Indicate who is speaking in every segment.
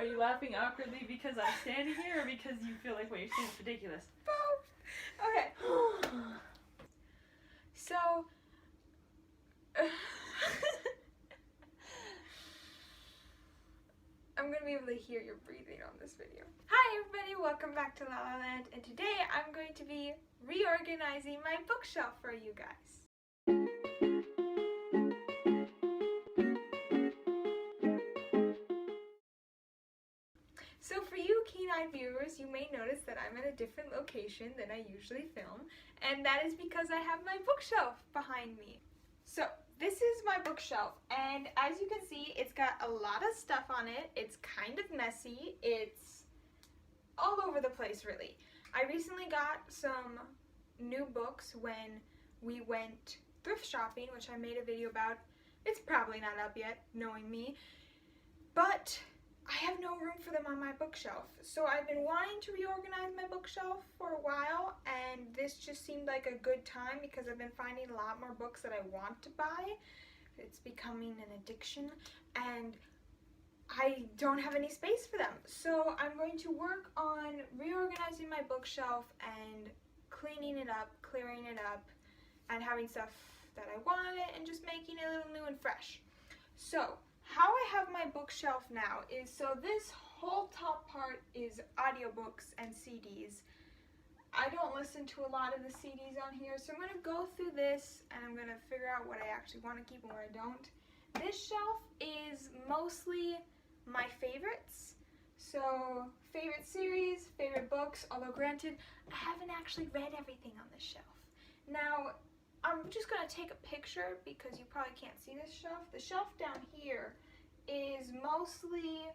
Speaker 1: Are you laughing awkwardly because I'm standing here or because you feel like what you're saying is ridiculous?
Speaker 2: Both. Okay. So, I'm going to be able to hear your breathing on this video. Hi everybody, welcome back to La La Land, and today I'm going to be reorganizing my bookshelf for you guys. So for you keen-eyed viewers, you may notice that I'm at a different location than I usually film, and that is because I have my bookshelf behind me. So this is my bookshelf, and as you can see, it's got a lot of stuff on it. It's kind of messy. It's all over the place, really. I recently got some new books when we went thrift shopping, which I made a video about. It's probably not up yet, knowing me, but I have no room for them on my bookshelf. So I've been wanting to reorganize my bookshelf for a while, and this just seemed like a good time because I've been finding a lot more books that I want to buy. It's becoming an addiction, and I don't have any space for them. So I'm going to work on reorganizing my bookshelf and cleaning it up, clearing it up, and having stuff that I want and just making it a little new and fresh. So how I have my bookshelf now is, so this whole top part is audiobooks and CDs. I don't listen to a lot of the CDs on here, so I'm going to go through this and I'm going to figure out what I actually want to keep and what I don't. This shelf is mostly my favorites. So favorite series, favorite books, although granted, I haven't actually read everything on this shelf. Now, I'm just going to take a picture because you probably can't see this shelf. The shelf down here is mostly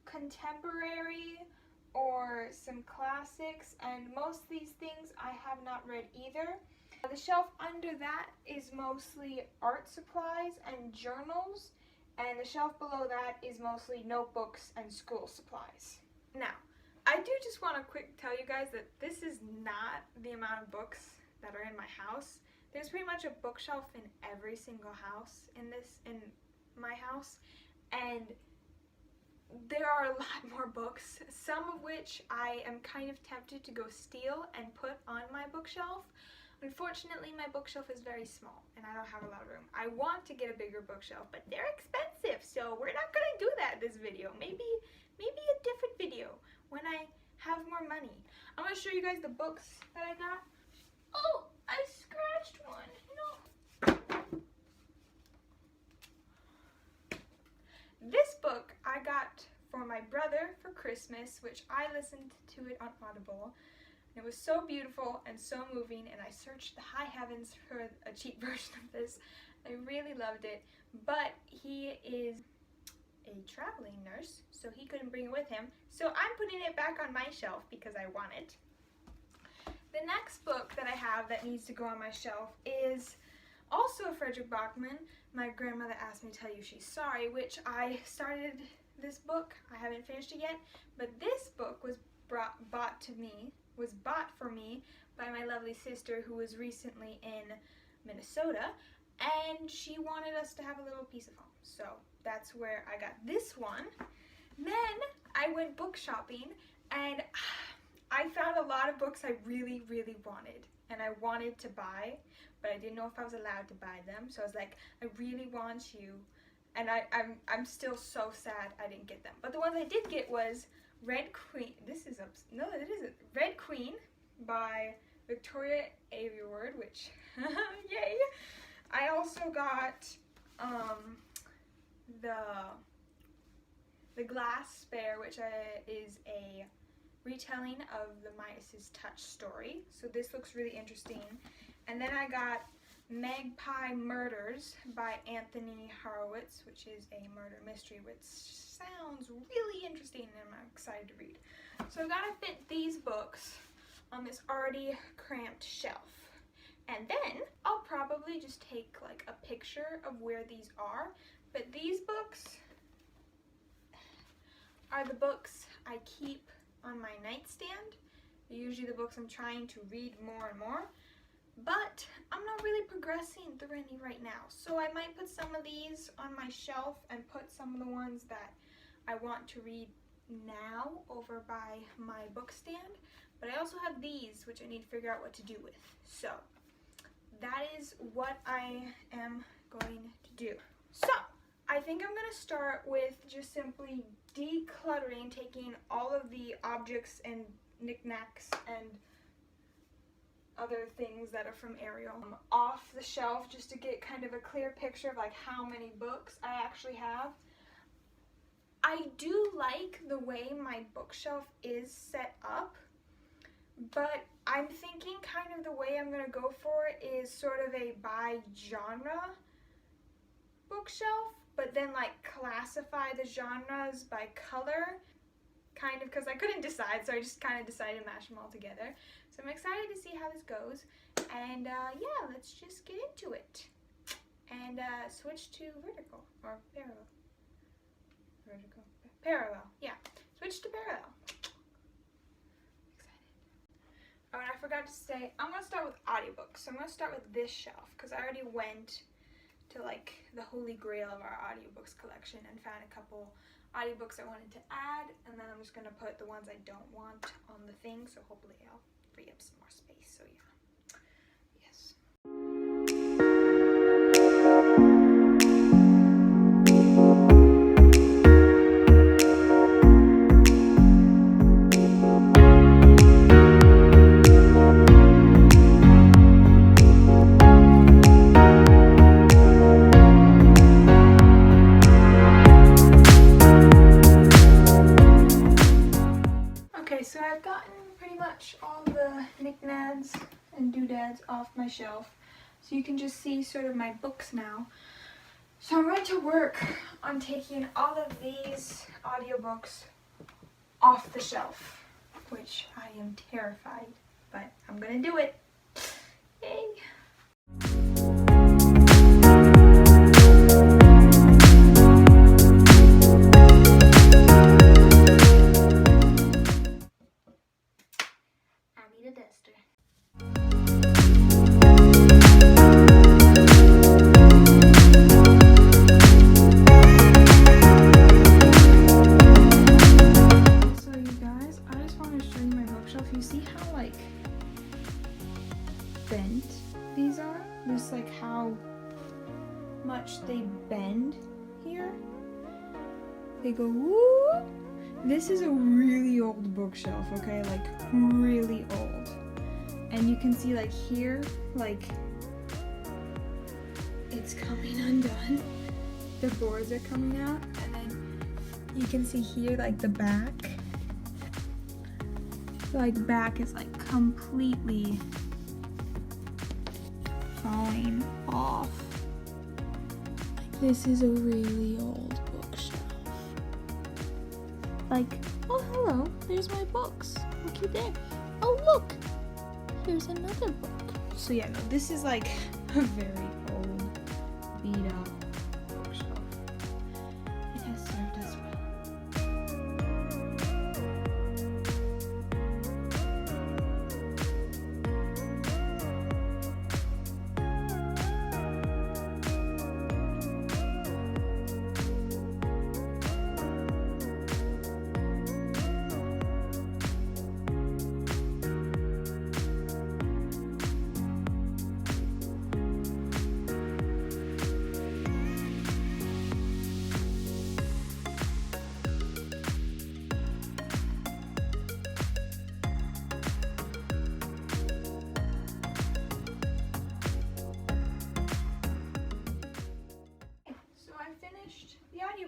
Speaker 2: contemporary or some classics, and most of these things I have not read either. The shelf under that is mostly art supplies and journals, and the shelf below that is mostly notebooks and school supplies. Now, I do just want to quick tell you guys that this is not the amount of books that are in my house. There's pretty much a bookshelf in every single house in my house, and there are a lot more books, some of which I am kind of tempted to go steal and put on my bookshelf. Unfortunately, my bookshelf is very small and I don't have a lot of room. I want to get a bigger bookshelf, but they're expensive, so we're not going to do that this video. Maybe a different video when I have more money. I'm going to show you guys the books that I got. Oh, I scratched one. No. This book I got for my brother for Christmas, which I listened to it on Audible. It was so beautiful and so moving, and I searched the high heavens for a cheap version of this. I really loved it, but he is a traveling nurse, so he couldn't bring it with him. So I'm putting it back on my shelf because I want it. The next book that I have that needs to go on my shelf is also Frederick Bachman. My grandmother asked me to tell you she's sorry, which I started this book. I haven't finished it yet, but this book was bought for me by my lovely sister who was recently in Minnesota, and she wanted us to have a little piece of home. So that's where I got this one. Then I went book shopping, and I found a lot of books I really, really wanted, and I wanted to buy, but I didn't know if I was allowed to buy them. So I was like, I really want you, and I'm still so sad I didn't get them. But the ones I did get was Red Queen. No, it isn't. Red Queen by Victoria Aveyard, which yay! I also got the Glass Spare, which is a retelling of the Midas's Touch story. So this looks really interesting. And then I got Magpie Murders by Anthony Horowitz, which is a murder mystery, which sounds really interesting and I'm excited to read. So I've got to fit these books on this already cramped shelf. And then I'll probably just take like a picture of where these are. But these books are the books I keep on my nightstand. They're usually the books I'm trying to read more and more, but I'm not really progressing through any right now. So I might put some of these on my shelf and put some of the ones that I want to read now over by my book stand, but I also have these, which I need to figure out what to do with. So that is what I am going to do. So I think I'm going to start with just simply decluttering, taking all of the objects and knickknacks and other things that are from Ariel off the shelf, just to get kind of a clear picture of like how many books I actually have. I do like the way my bookshelf is set up, but I'm thinking kind of the way I'm going to go for it is sort of a by genre bookshelf, but then like classify the genres by color, kind of, because I couldn't decide, so I just kind of decided to mash them all together. So I'm excited to see how this goes, and yeah, let's just get into it and switch to vertical or parallel. Vertical, parallel, yeah, switch to parallel. Excited. Oh, and I forgot to say, I'm going to start with audiobooks. So I'm going to start with this shelf because I already went to like the holy grail of our audiobooks collection and found a couple audiobooks I wanted to add, and then I'm just going to put the ones I don't want on the thing, so hopefully I'll free up some more space. So yeah, yes. So I've gotten pretty much all the knickknacks and doodads off my shelf, so you can just see sort of my books now. So I'm going to work on taking all of these audiobooks off the shelf, which I am terrified, but I'm going to do it. Yay! Bent these are, just like how much they bend here. They go woo. This is a really old bookshelf, okay, like really old, and you can see like here, like it's coming undone. The boards are coming out, and then you can see here like the back, back is like completely falling off. This is a really old bookshelf. Like, oh hello, there's my books. Look you there. Oh look, there's another book. So yeah, no, this is like a very old, beat up bookshelf. It has served us well.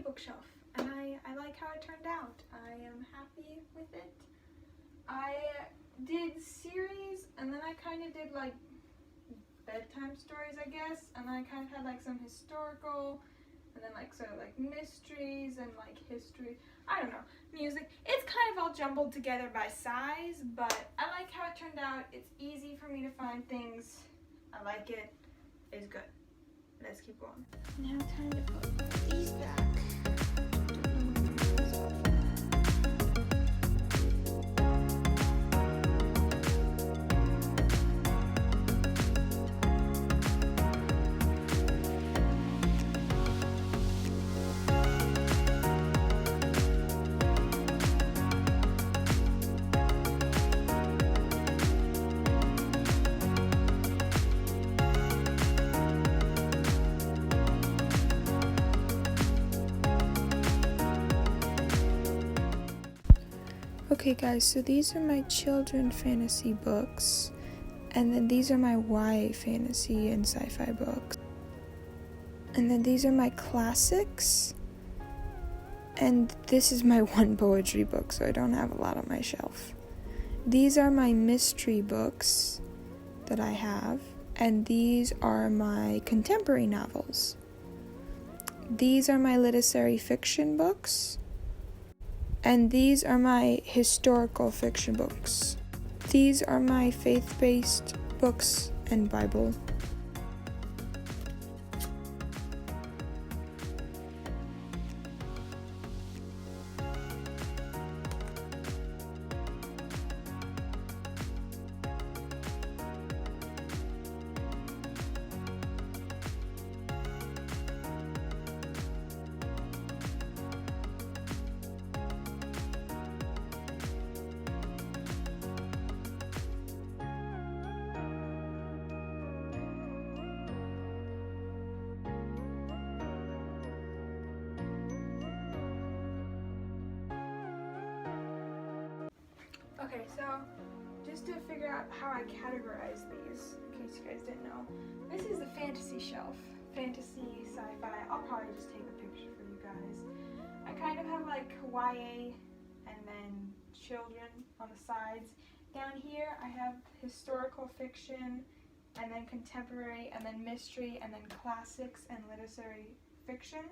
Speaker 2: Bookshelf, and I like how it turned out. I am happy with it. I did series, and then I kind of did like bedtime stories, I guess, and I kind of had like some historical, and then like sort of like mysteries and like history. I don't know, music. It's kind of all jumbled together by size, but I like how it turned out. It's easy for me to find things. I like it. It's good. Let's keep going. Now time to put these back.
Speaker 3: Okay guys, so these are my children fantasy books, and then these are my YA fantasy and sci-fi books. And then these are my classics, and this is my one poetry book, so I don't have a lot on my shelf. These are my mystery books that I have, and these are my contemporary novels. These are my literary fiction books, and these are my historical fiction books. These are my faith-based books and Bible.
Speaker 2: Okay, so just to figure out how I categorize these, in case you guys didn't know, this is the fantasy shelf. Fantasy, sci-fi. I'll probably just take a picture for you guys. I kind of have like YA and then children on the sides. Down here I have historical fiction and then contemporary and then mystery and then classics and literary fiction.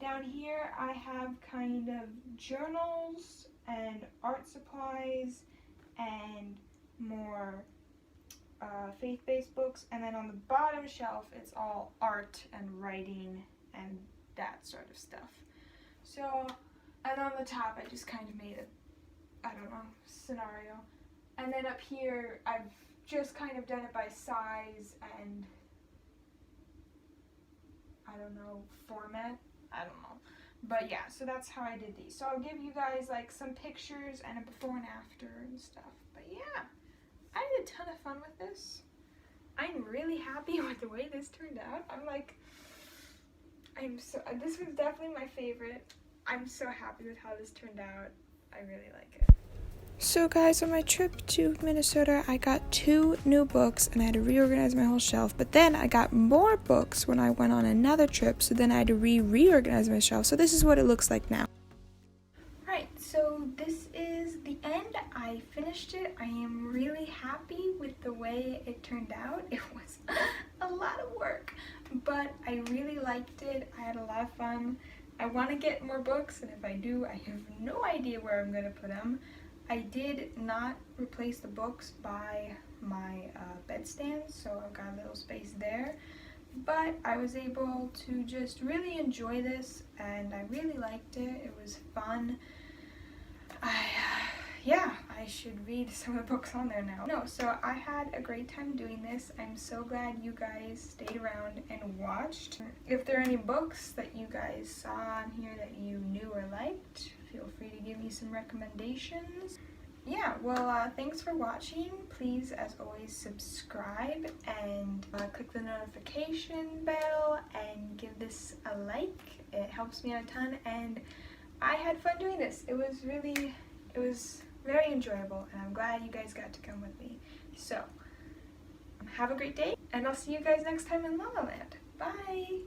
Speaker 2: Down here I have kind of journals and art supplies and more faith-based books, and then on the bottom shelf it's all art and writing and that sort of stuff. So, and on the top I just kind of made a, I don't know, scenario. And then up here I've just kind of done it by size and, I don't know, format. I don't know. But yeah, so that's how I did these. So I'll give you guys like some pictures and a before and after and stuff. But yeah, I had a ton of fun with this. I'm really happy with the way this turned out. This was definitely my favorite. I'm so happy with how this turned out. I really like it.
Speaker 3: So guys, on my trip to Minnesota, I got 2 new books and I had to reorganize my whole shelf. But then I got more books when I went on another trip, so then I had to reorganize my shelf. So this is what it looks like now.
Speaker 2: Alright, so this is the end. I finished it. I am really happy with the way it turned out. It was a lot of work, but I really liked it. I had a lot of fun. I want to get more books, and if I do, I have no idea where I'm going to put them. I did not replace the books by my bedstand, so I've got a little space there. But I was able to just really enjoy this, and I really liked it. It was fun. I should read some of the books on there now. No, so I had a great time doing this. I'm so glad you guys stayed around and watched. If there are any books that you guys saw on here that you knew or liked, feel free to give me some recommendations. Yeah, well, thanks for watching. Please, as always, subscribe and click the notification bell and give this a like. It helps me out a ton, and I had fun doing this. It was very enjoyable, and I'm glad you guys got to come with me. So, have a great day, and I'll see you guys next time in La La Land. Bye!